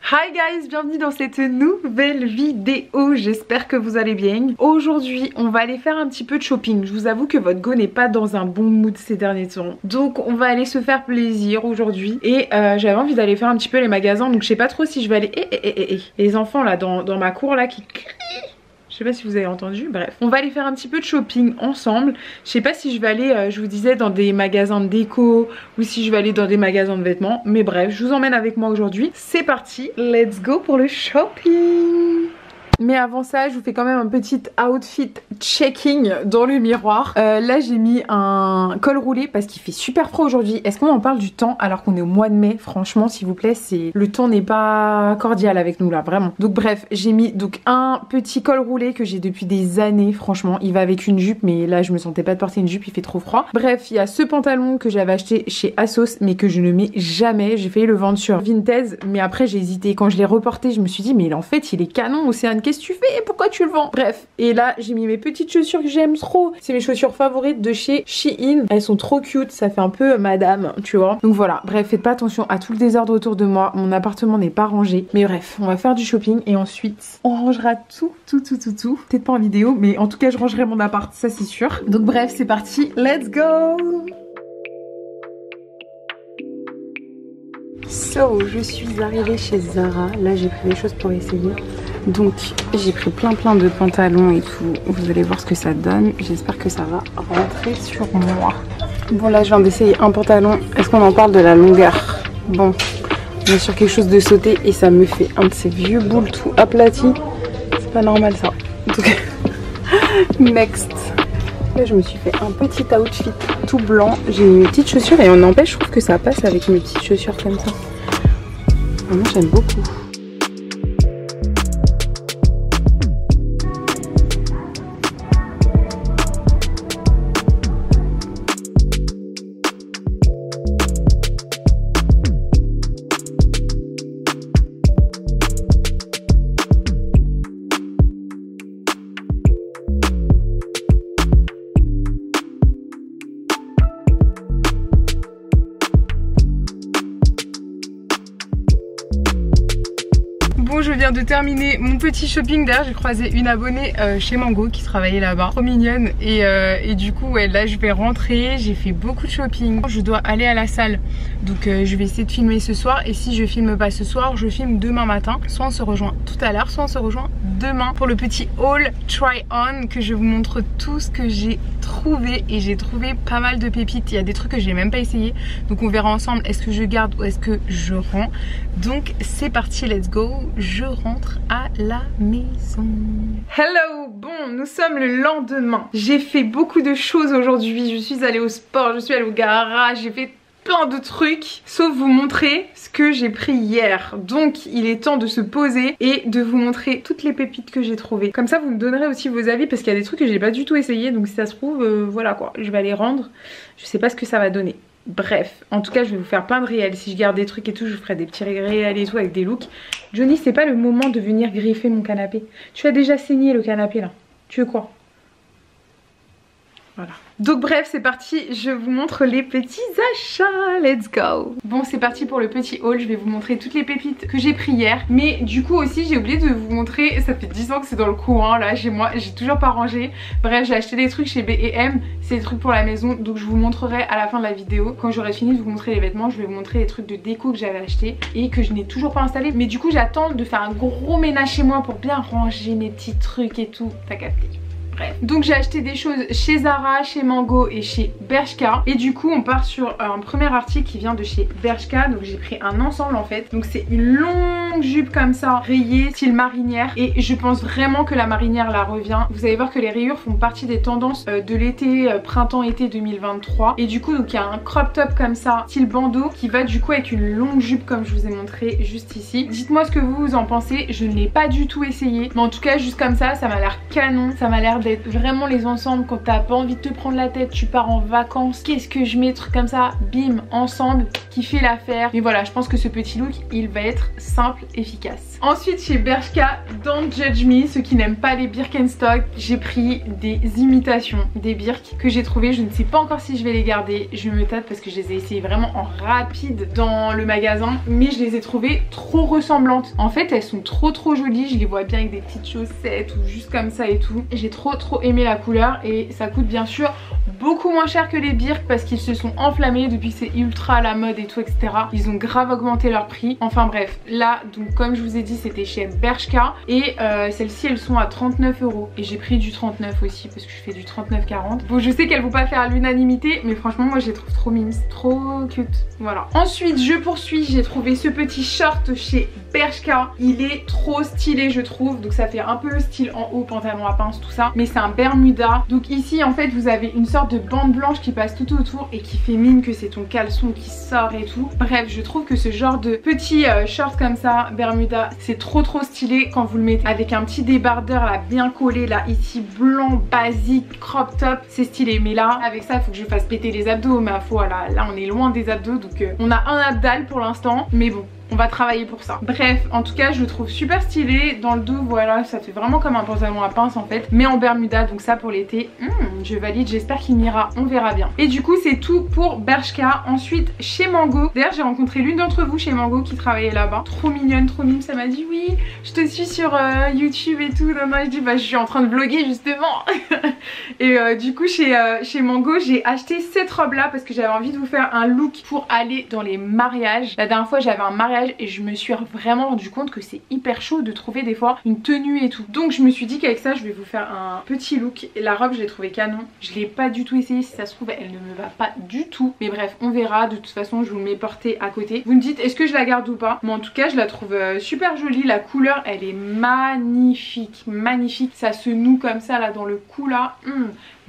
Hi guys, bienvenue dans cette nouvelle vidéo, j'espère que vous allez bien. Aujourd'hui on va aller faire un petit peu de shopping. Je vous avoue que votre go n'est pas dans un bon mood ces derniers temps, donc on va aller se faire plaisir aujourd'hui. Et j'avais envie d'aller faire un petit peu les magasins, donc je sais pas trop si je vais aller... Les enfants là dans ma cour là qui crient. Je sais pas si vous avez entendu, bref. On va aller faire un petit peu de shopping ensemble. Je sais pas si je vais aller, je vous disais, dans des magasins de déco ou si je vais aller dans des magasins de vêtements. Mais bref, je vous emmène avec moi aujourd'hui. C'est parti, let's go pour le shopping. Mais avant ça, je vous fais quand même un petit outfit checking dans le miroir. Là, j'ai mis un col roulé parce qu'il fait super froid aujourd'hui. Est-ce qu'on en parle du temps alors qu'on est au mois de mai? Franchement, s'il vous plaît, le temps n'est pas cordial avec nous là, vraiment. Donc bref, j'ai mis donc un petit col roulé que j'ai depuis des années. Franchement, il va avec une jupe, mais là, je me sentais pas de porter une jupe, il fait trop froid. Bref, il y a ce pantalon que j'avais acheté chez ASOS, mais que je ne mets jamais. J'ai failli le vendre sur Vinted, mais après j'ai hésité. Quand je l'ai reporté, je me suis dit, mais en fait, il est canon, Océane. Qu'est-ce que tu fais? Pourquoi tu le vends? Bref, et là j'ai mis mes petites chaussures que j'aime trop. C'est mes chaussures favorites de chez Shein. Elles sont trop cute, ça fait un peu madame, tu vois. Donc voilà, bref, faites pas attention à tout le désordre autour de moi. Mon appartement n'est pas rangé. Mais bref, on va faire du shopping et ensuite on rangera tout. Peut-être pas en vidéo, mais en tout cas je rangerai mon appart, ça c'est sûr. Donc bref, c'est parti, let's go! So, je suis arrivée chez Zara. Là, j'ai pris des choses pour essayer. Donc, j'ai pris plein de pantalons et tout. Vous allez voir ce que ça donne. J'espère que ça va rentrer sur moi. Bon, là, je viens d'essayer un pantalon. Est-ce qu'on en parle de la longueur? Bon, on est sur quelque chose de sauté et ça me fait un de ces vieux boules tout aplatis. C'est pas normal, ça. Donc, next. Là, je me suis fait un petit outfit tout blanc. J'ai mis mes petites chaussures et on n'empêche, je trouve que ça passe avec mes petites chaussures comme ça. Vraiment, j'aime beaucoup. Bon, je viens de terminer mon petit shopping. D'ailleurs, j'ai croisé une abonnée chez Mango qui travaillait là-bas, trop mignonne. Et du coup, ouais, là, je vais rentrer. J'ai fait beaucoup de shopping. Je dois aller à la salle, donc je vais essayer de filmer ce soir. Et si je filme pas ce soir, je filme demain matin. Soit on se rejoint tout à l'heure, soit on se rejoint demain pour le petit haul try-on que je vous montre tout ce que j'ai trouvé. Et j'ai trouvé pas mal de pépites. Il y a des trucs que j'ai même pas essayé. Donc on verra ensemble est-ce que je garde ou est-ce que je rends. Donc c'est parti, let's go. Je rentre à la maison. Hello, bon, nous sommes le lendemain. J'ai fait beaucoup de choses aujourd'hui. Je suis allée au sport, je suis allée au garage, j'ai fait plein de trucs, sauf vous montrer ce que j'ai pris hier. Donc il est temps de se poser et de vous montrer toutes les pépites que j'ai trouvées. Comme ça vous me donnerez aussi vos avis parce qu'il y a des trucs que j'ai pas du tout essayé. Donc si ça se trouve, voilà quoi, je vais les rendre. Je sais pas ce que ça va donner. Bref, en tout cas je vais vous faire plein de réels. Si je garde des trucs et tout, je vous ferai des petits réels et tout avec des looks. Johnny, c'est pas le moment de venir griffer mon canapé. Tu as déjà saigné le canapé là. Tu veux quoi? Voilà. Donc bref, c'est parti, je vous montre les petits achats, let's go. Bon, c'est parti pour le petit haul, je vais vous montrer toutes les pépites que j'ai pris hier. Mais du coup aussi, j'ai oublié de vous montrer, ça fait 10 ans que c'est dans le courant là chez moi, j'ai toujours pas rangé. Bref, j'ai acheté des trucs chez B&M, c'est des trucs pour la maison, donc je vous montrerai à la fin de la vidéo. Quand j'aurai fini de vous montrer les vêtements, je vais vous montrer les trucs de déco que j'avais acheté et que je n'ai toujours pas installé. Mais du coup, j'attends de faire un gros ménage chez moi pour bien ranger mes petits trucs et tout, t'as capté. Bref. Donc j'ai acheté des choses chez Zara, chez Mango et chez Bershka. Et du coup on part sur un premier article qui vient de chez Bershka. Donc j'ai pris un ensemble en fait. Donc c'est une longue jupe comme ça, rayée, style marinière. Et je pense vraiment que la marinière la revient. Vous allez voir que les rayures font partie des tendances de l'été, printemps-été 2023. Et du coup donc il y a un crop top comme ça, style bandeau, qui va du coup avec une longue jupe comme je vous ai montré juste ici. Dites-moi ce que vous en pensez. Je ne l'ai pas du tout essayé. Mais en tout cas juste comme ça m'a l'air canon. Ça m'a l'air d'être vraiment les ensembles quand t'as pas envie de te prendre la tête, tu pars en vacances, qu'est-ce que je mets, trucs comme ça, bim, ensemble, qui fait l'affaire. Mais voilà, je pense que ce petit look, il va être simple, efficace. Ensuite, chez Bershka, Don't Judge Me, ceux qui n'aiment pas les Birkenstock, j'ai pris des imitations, des Birk que j'ai trouvées. Je ne sais pas encore si je vais les garder, je me tâte parce que je les ai essayées vraiment en rapide dans le magasin, mais je les ai trouvées trop ressemblantes. En fait, elles sont trop jolies, je les vois bien avec des petites chaussettes ou juste comme ça et tout. J'ai trop aimé la couleur et ça coûte bien sûr beaucoup moins cher que les Birk parce qu'ils se sont enflammés depuis que c'est ultra à la mode et tout, etc. Ils ont grave augmenté leur prix. Enfin bref, là, donc comme je vous ai dit, c'était chez Bershka et celles-ci, elles sont à 39 € et j'ai pris du 39 aussi parce que je fais du 39,40. Bon, je sais qu'elles vont pas faire l'unanimité, mais franchement, moi, je les trouve trop mimes, trop cute. Voilà. Ensuite, je poursuis. J'ai trouvé ce petit short chez Bershka. Il est trop stylé, je trouve. Donc ça fait un peu style en haut, pantalon à pince, tout ça. Mais c'est un Bermuda. Donc ici, en fait, vous avez une sorte de bande blanche qui passe tout autour et qui fait mine que c'est ton caleçon qui sort et tout. Bref, je trouve que ce genre de petit short comme ça, Bermuda, c'est trop stylé quand vous le mettez avec un petit débardeur là bien collé là ici, blanc, basique, crop top, c'est stylé. Mais là, avec ça, il faut que je fasse péter les abdos. Mais voilà, là on est loin des abdos, donc on a un abdal pour l'instant. Mais bon, on va travailler pour ça. Bref, en tout cas, je le trouve super stylé. Dans le dos, voilà, ça fait vraiment comme un pantalon à pince en fait, mais en Bermuda. Donc ça pour l'été, je valide. J'espère qu'il m'ira, on verra bien. Et du coup, c'est tout pour Bershka. Ensuite, chez Mango. D'ailleurs, j'ai rencontré l'une d'entre vous chez Mango qui travaillait là-bas. Trop mignonne, trop mime. Ça m'a dit oui, je te suis sur YouTube et tout. Non, je dis bah je suis en train de vlogger justement. Et du coup, chez Mango, j'ai acheté cette robe là parce que j'avais envie de vous faire un look pour aller dans les mariages. La dernière fois, j'avais un mariage et je me suis vraiment rendu compte que c'est hyper chaud de trouver des fois une tenue et tout. Donc je me suis dit qu'avec ça je vais vous faire un petit look. Et la robe je l'ai trouvée canon. Je l'ai pas du tout essayé, si ça se trouve elle ne me va pas du tout. Mais bref on verra, de toute façon je vous le mets porté à côté. Vous me dites est-ce que je la garde ou pas. Mais en tout cas je la trouve super jolie. La couleur elle est magnifique, magnifique. Ça se noue comme ça là dans le cou là.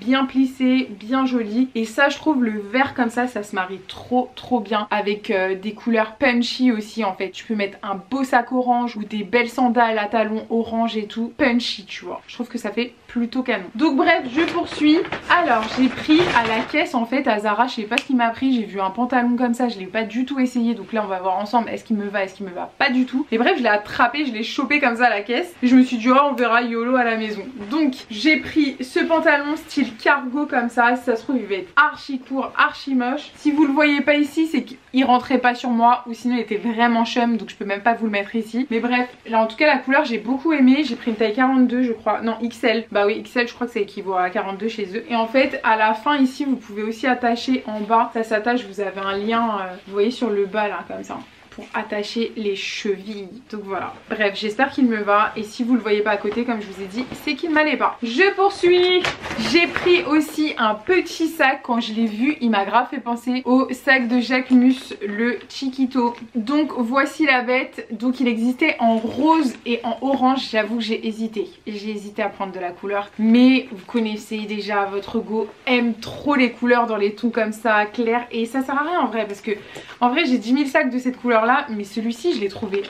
Bien plissé, bien joli. Et ça je trouve le vert comme ça se marie trop bien avec des couleurs punchy aussi en fait. Tu peux mettre un beau sac orange ou des belles sandales à talons orange et tout, punchy tu vois. Je trouve que ça fait plutôt canon. Donc bref, je poursuis. Alors j'ai pris à la caisse en fait à Zara, je sais pas ce qu'il m'a pris, j'ai vu un pantalon comme ça, je l'ai pas du tout essayé. Donc là on va voir ensemble est-ce qu'il me va, est-ce qu'il me va pas du tout. Et bref je l'ai attrapé, je l'ai chopé comme ça à la caisse. Et je me suis dit oh on verra YOLO à la maison. Donc j'ai pris ce pantalon style cargo comme ça. Si ça se trouve il va être archi court, archi moche. Si vous le voyez pas ici c'est qu'il rentrait pas sur moi ou sinon il était vraiment chum, donc je peux même pas vous le mettre ici. Mais bref, là en tout cas la couleur j'ai beaucoup aimé. J'ai pris une taille 42 je crois, non XL. Bah oui XL, je crois que ça équivaut à 42 chez eux. Et en fait à la fin ici vous pouvez aussi attacher en bas. Ça s'attache, vous avez un lien vous voyez sur le bas là comme ça, pour attacher les chevilles. Donc voilà. Bref, j'espère qu'il me va. Et si vous le voyez pas à côté, comme je vous ai dit, c'est qu'il ne m'allait pas. Je poursuis. J'ai pris aussi un petit sac. Quand je l'ai vu, il m'a grave fait penser au sac de Jacquemus, le Chiquito. Donc voici la bête. Donc il existait en rose et en orange. J'avoue que j'ai hésité. J'ai hésité à prendre de la couleur. Mais vous connaissez déjà, votre go aime trop les couleurs dans les tons comme ça, clairs. Et ça sert à rien en vrai. Parce que en vrai, j'ai 10 000 sacs de cette couleur là, mais celui-ci je l'ai trouvé,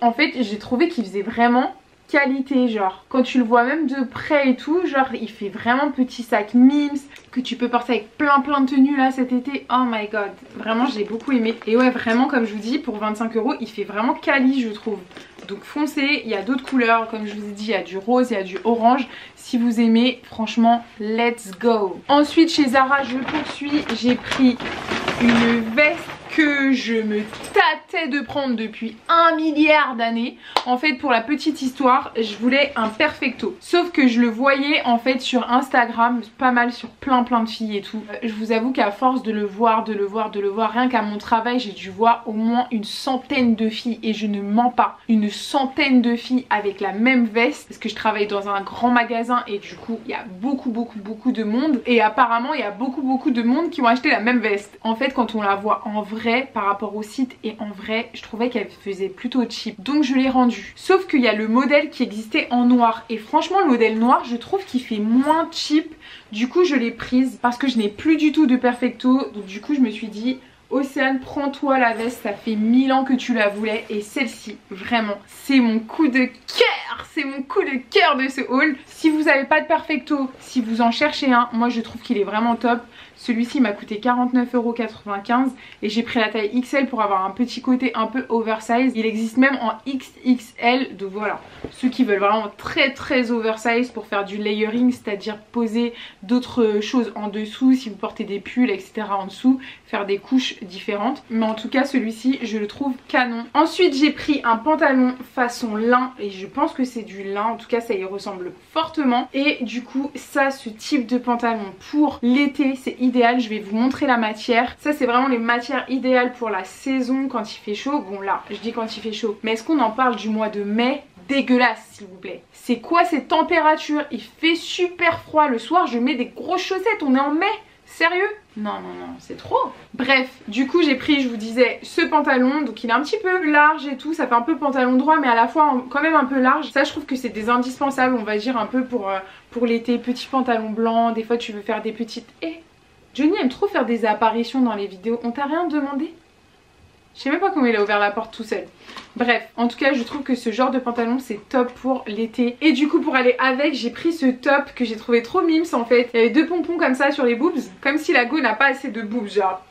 en fait j'ai trouvé qu'il faisait vraiment qualité, genre quand tu le vois même de près et tout, genre il fait vraiment petit sac mimes que tu peux porter avec plein de tenues là cet été. Oh my god, vraiment j'ai beaucoup aimé. Et ouais vraiment comme je vous dis pour 25 € il fait vraiment quali je trouve. Donc foncez, il y a d'autres couleurs comme je vous ai dit, il y a du rose, il y a du orange. Si vous aimez, franchement let's go. Ensuite chez Zara je poursuis, j'ai pris une veste que je me tâtais de prendre depuis 1 milliard d'années. En fait pour la petite histoire je voulais un perfecto, sauf que je le voyais en fait sur Instagram pas mal sur plein de filles et tout. Je vous avoue qu'à force de le voir, rien qu'à mon travail j'ai dû voir au moins une centaine de filles, et je ne mens pas, une centaine de filles avec la même veste, parce que je travaille dans un grand magasin et du coup il y a beaucoup de monde, et apparemment il y a beaucoup de monde qui ont acheté la même veste. En fait quand on la voit en vrai par rapport au site et en vrai je trouvais qu'elle faisait plutôt cheap, donc je l'ai rendue. Sauf qu'il y a le modèle qui existait en noir, et franchement le modèle noir je trouve qu'il fait moins cheap. Du coup je l'ai prise parce que je n'ai plus du tout de perfecto, donc du coup je me suis dit Océane, prends-toi la veste, ça fait 1000 ans que tu la voulais, et celle-ci vraiment c'est mon coup de cœur. c'est mon coup de cœur de ce haul. Si vous n'avez pas de Perfecto, si vous en cherchez un, moi je trouve qu'il est vraiment top. Celui-ci m'a coûté 49,95 € et j'ai pris la taille XL pour avoir un petit côté un peu oversize. Il existe même en XXL, donc voilà. Ceux qui veulent vraiment très oversize pour faire du layering, c'est-à-dire poser d'autres choses en dessous, si vous portez des pulls, etc. en dessous, faire des couches différentes. Mais en tout cas, celui-ci, je le trouve canon. Ensuite, j'ai pris un pantalon façon lin et je pense que c'est du lin. En tout cas, ça y ressemble fortement. Et du coup, ça, ce type de pantalon pour l'été, c'est idéal. Je vais vous montrer la matière. Ça, c'est vraiment les matières idéales pour la saison quand il fait chaud. Bon, là, je dis quand il fait chaud. Mais est-ce qu'on en parle du mois de mai ? Dégueulasse, s'il vous plaît. C'est quoi cette température? Il fait super froid. Le soir, je mets des grosses chaussettes. On est en mai? Sérieux? Non, c'est trop. Bref, du coup j'ai pris, je vous disais, ce pantalon. Donc il est un petit peu large et tout, ça fait un peu pantalon droit mais à la fois quand même un peu large. Ça je trouve que c'est des indispensables, on va dire un peu pour l'été. Petit pantalon blanc, des fois tu veux faire des petites... Johnny aime trop faire des apparitions dans les vidéos. On t'a rien demandé? Je sais même pas comment il a ouvert la porte tout seul. Bref, en tout cas je trouve que ce genre de pantalon c'est top pour l'été. Et du coup pour aller avec, j'ai pris ce top que j'ai trouvé trop mimes en fait. Il y avait deux pompons comme ça sur les boobs, comme si la go n'a pas assez de boobs, genre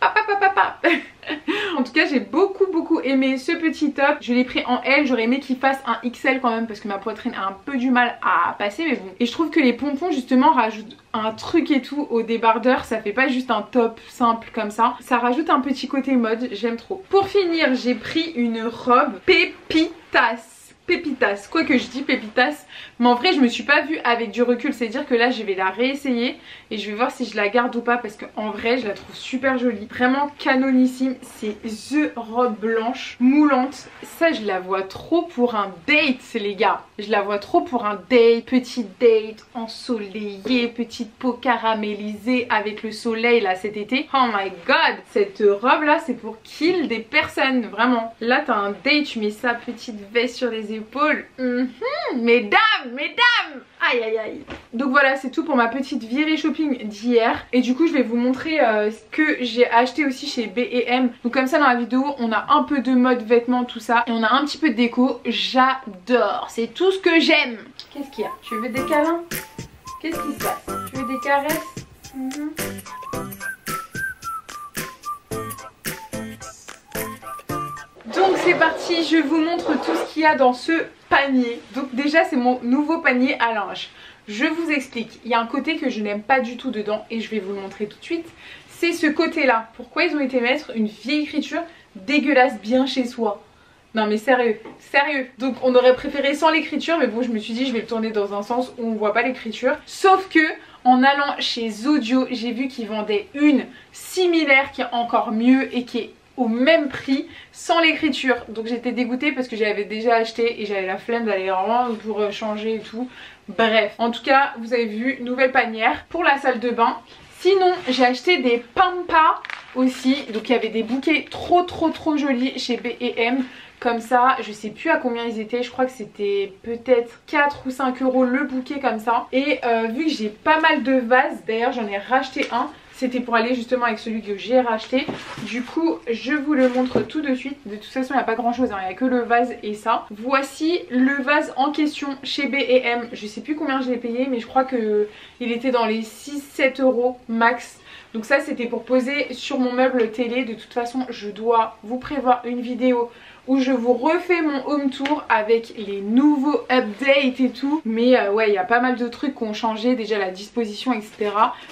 En tout cas j'ai beaucoup aimé ce petit top. Je l'ai pris en L, j'aurais aimé qu'il fasse un XL quand même parce que ma poitrine a un peu du mal à passer, mais bon. Et je trouve que les pompons justement rajoutent un truc et tout au débardeur, ça fait pas juste un top simple comme ça. Ça rajoute un petit côté mode, j'aime trop. Pour finir, j'ai pris une robe pépitas, quoi que je dis pépitas, mais en vrai je me suis pas vue avec du recul, c'est à dire que là je vais la réessayer et je vais voir si je la garde ou pas parce qu'en vrai je la trouve super jolie, vraiment canonissime. C'est the robe blanche moulante, ça je la vois trop pour un date les gars, je la vois trop pour un date, petit date ensoleillé, petite peau caramélisée avec le soleil là cet été. Oh my god, cette robe là c'est pour kill des personnes, vraiment. Là t'as un date, tu mets sa petite veste sur les épaules, mesdames, aïe. Donc voilà, c'est tout pour ma petite virée shopping d'hier. Et du coup je vais vous montrer ce que j'ai acheté aussi chez B&M. Donc comme ça dans la vidéo on a un peu de mode vêtements tout ça et on a un petit peu de déco. J'adore, c'est tout ce que j'aime. Qu'est-ce qu'il y a? Tu veux des câlins? Qu'est-ce qui se passe? Tu veux des caresses? Donc c'est parti, je vous montre tout ce qu'il y a dans ce panier. Donc déjà c'est mon nouveau panier à linge. Je vous explique, il y a un côté que je n'aime pas du tout dedans et je vais vous le montrer tout de suite. C'est ce côté là. Pourquoi ils ont été mettre une vieille écriture dégueulasse bien chez soi? Non mais sérieux. Donc on aurait préféré sans l'écriture, mais bon je me suis dit je vais le tourner dans un sens où on voit pas l'écriture. Sauf que en allant chez Zodio, j'ai vu qu'ils vendaient une similaire qui est encore mieux et qui est au même prix sans l'écriture. Donc j'étais dégoûtée parce que j'avais déjà acheté et j'avais la flemme d'aller rendre pour changer et tout. Bref, en tout cas vous avez vu, nouvelle panière pour la salle de bain. Sinon j'ai acheté des pampas aussi. Donc il y avait des bouquets trop jolis chez B&M. Comme ça, je sais plus à combien ils étaient, je crois que c'était peut-être 4 ou 5 € le bouquet comme ça. Et vu que j'ai pas mal de vases, d'ailleurs j'en ai racheté un. C'était pour aller justement avec celui que j'ai racheté. Du coup je vous le montre tout de suite. De toute façon il n'y a pas grand chose, il n'y a que le vase et ça. Voici le vase en question chez B&M. Je sais plus combien je l'ai payé mais je crois qu'il était dans les 6-7 € max. Donc ça c'était pour poser sur mon meuble télé. De toute façon je dois vous prévoir une vidéo où je vous refais mon home tour avec les nouveaux updates et tout. Mais ouais, il y a pas mal de trucs qui ont changé, déjà la disposition etc.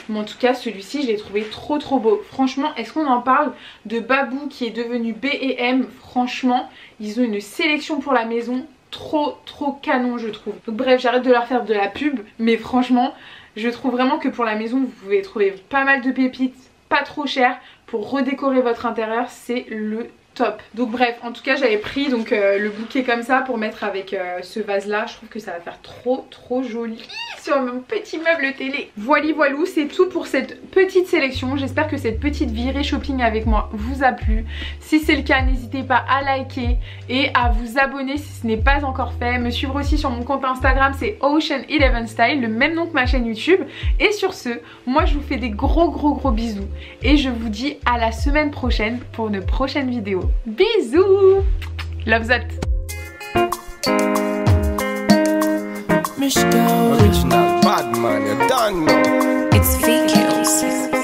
Mais en tout cas celui-ci je l'ai trouvé trop beau. Franchement, est-ce qu'on en parle de Babou qui est devenu B&M? Franchement, ils ont une sélection pour la maison trop canon je trouve. Donc bref, j'arrête de leur faire de la pub, mais franchement je trouve vraiment que pour la maison vous pouvez trouver pas mal de pépites, pas trop cher, pour redécorer votre intérieur, c'est le top. Donc bref, en tout cas j'avais pris donc le bouquet comme ça pour mettre avec ce vase là. Je trouve que ça va faire trop joli sur mon petit meuble télé. Voilou, c'est tout pour cette petite sélection. J'espère que cette petite virée shopping avec moi vous a plu. Si c'est le cas, n'hésitez pas à liker et à vous abonner si ce n'est pas encore fait. Me suivre aussi sur mon compte Instagram, c'est Ocean11Style, le même nom que ma chaîne YouTube. Et sur ce, moi je vous fais des gros bisous et je vous dis à la semaine prochaine pour une prochaine vidéo. Bisous, love that. Original bad man, you don't know. It's fake kills.